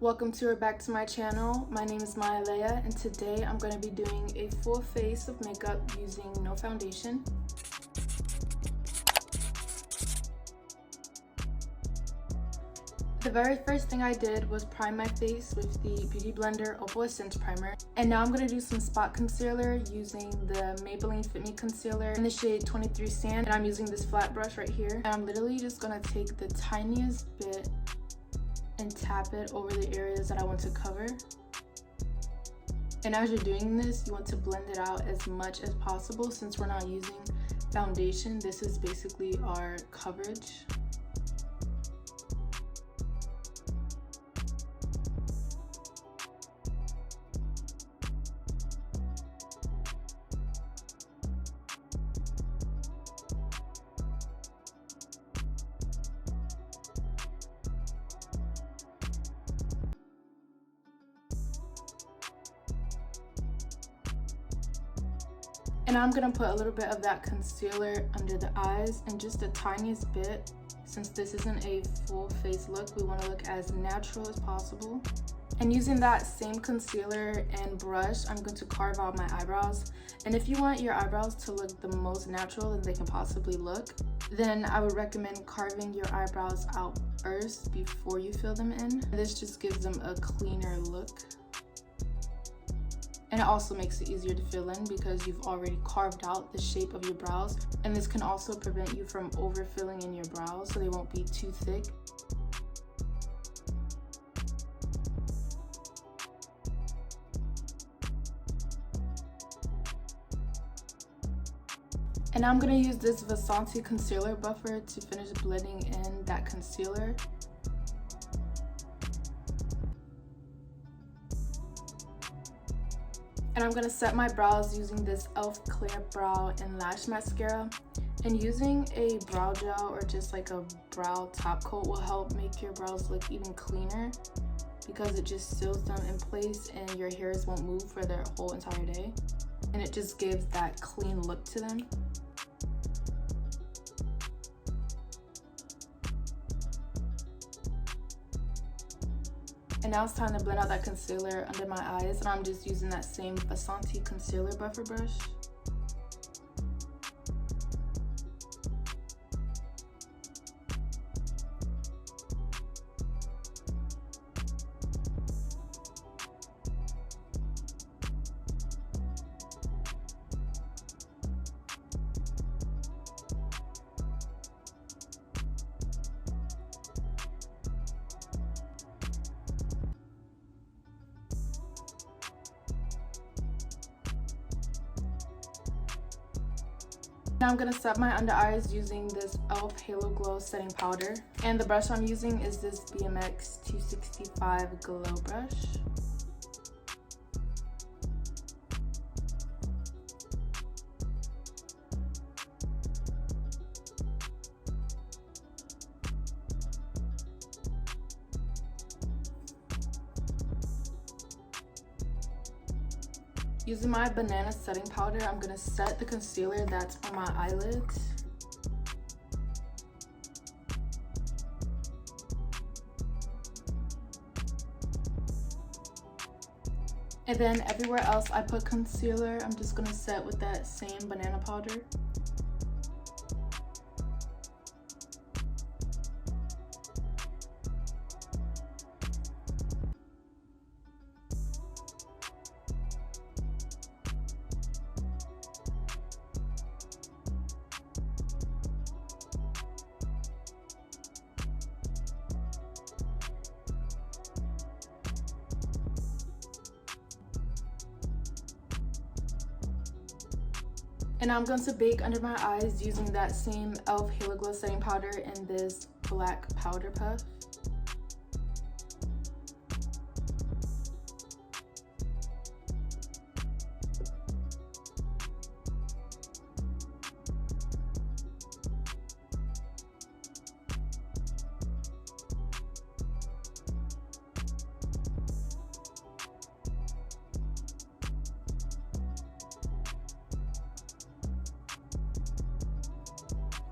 Welcome to or back to my channel. My name is Mialayaah, and today I'm going to be doing a full face of makeup using no foundation. The very first thing I did was prime my face with the Beauty Blender Opal Essence Primer. And now I'm going to do some spot concealer using the Maybelline Fit Me Concealer in the shade 23 Sand. And I'm using this flat brush right here. And I'm literally just going to take the tiniest bit and tap it over the areas that I want to cover. And as you're doing this, you want to blend it out as much as possible. Since we're not using foundation, this is basically our coverage. And I'm gonna put a little bit of that concealer under the eyes, and just the tiniest bit. Since this isn't a full face look, we want to look as natural as possible. And using that same concealer and brush, I'm going to carve out my eyebrows. And if you want your eyebrows to look the most natural that they can possibly look, then I would recommend carving your eyebrows out first before you fill them in. This just gives them a cleaner look. And it also makes it easier to fill in because you've already carved out the shape of your brows. And this can also prevent you from overfilling in your brows so they won't be too thick. And now I'm going to use this Vasanti concealer buffer to finish blending in that concealer. And I'm going to set my brows using this e.l.f. Clear Brow and Lash Mascara. And using a brow gel or just like a brow top coat will help make your brows look even cleaner, because it just seals them in place and your hairs won't move for their whole entire day. And it just gives that clean look to them. And now it's time to blend out that concealer under my eyes, and I'm just using that same Vasanti concealer buffer brush. Now I'm going to set my under eyes using this e.l.f. Halo Glow Setting Powder. And the brush I'm using is this BMX 265 Glow Brush. Using my banana setting powder, I'm going to set the concealer that's on my eyelids. And then everywhere else I put concealer, I'm just going to set with that same banana powder. And now I'm going to bake under my eyes using that same e.l.f. Halo Glow Setting Powder and this black powder puff.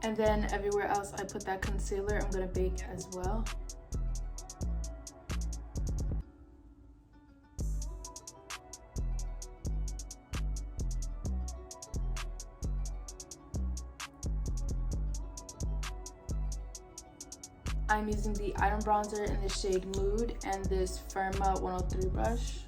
And then everywhere else I put that concealer, I'm gonna bake as well. I'm using the Item Bronzer in the shade Mood and this Firma 103 brush.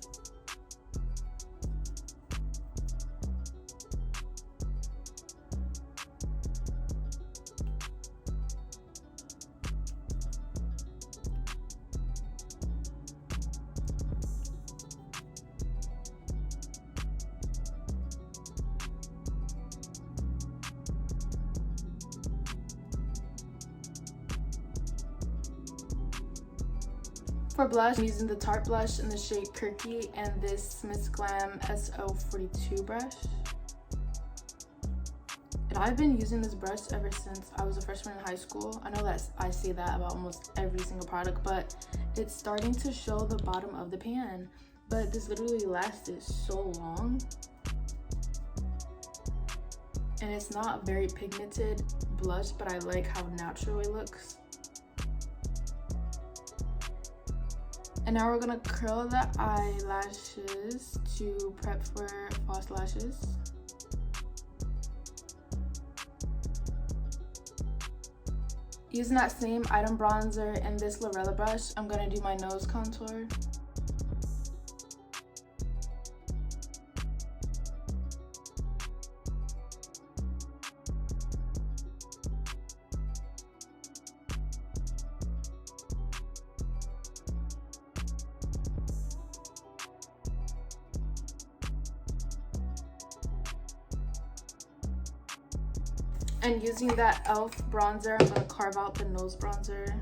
For blush, I'm using the Tarte blush in the shade Kirky and this Miss Glam SO42 brush. And I've been using this brush ever since I was a freshman in high school. I know that I say that about almost every single product, but it's starting to show the bottom of the pan. But this literally lasted so long. And it's not a very pigmented blush, but I like how natural it looks. And now we're gonna curl the eyelashes to prep for false lashes. Using that same Item Bronzer and this Lorella brush, I'm gonna do my nose contour. And using that e.l.f. bronzer, I'm gonna carve out the nose bronzer.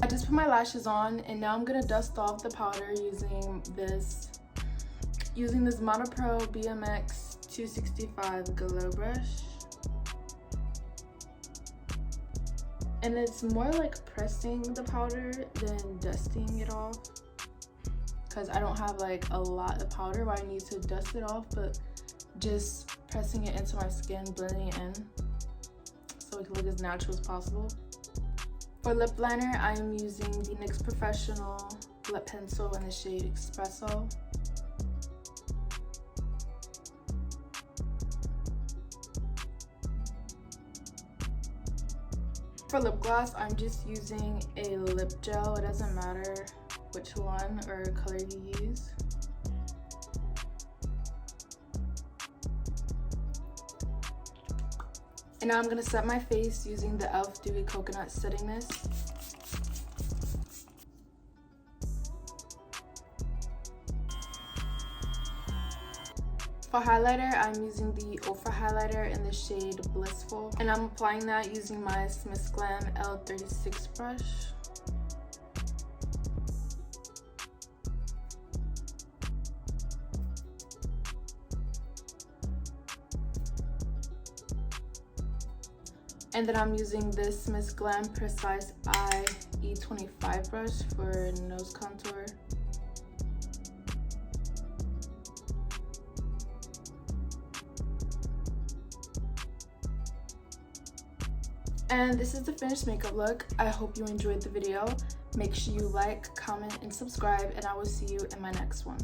I just put my lashes on and now I'm gonna dust off the powder using this Monopro BMX 265 Glow Brush. And it's more like pressing the powder than dusting it off, because I don't have like a lot of powder where I need to dust it off, but just pressing it into my skin, blending it in so it can look as natural as possible. For lip liner, I'm using the NYX Professional lip pencil in the shade Espresso. For lip gloss, I'm just using a lip gel. It doesn't matter which one or color you use. And now I'm going to set my face using the e.l.f. Dewy Coconut Setting Mist. For highlighter, I'm using the Ofra highlighter in the shade Blissful. And I'm applying that using my Miss Glam L36 brush. And then I'm using this Miss Glam Precise Eye E25 brush for nose contour. And this is the finished makeup look. I hope you enjoyed the video. Make sure you like, comment, and subscribe, and I will see you in my next one.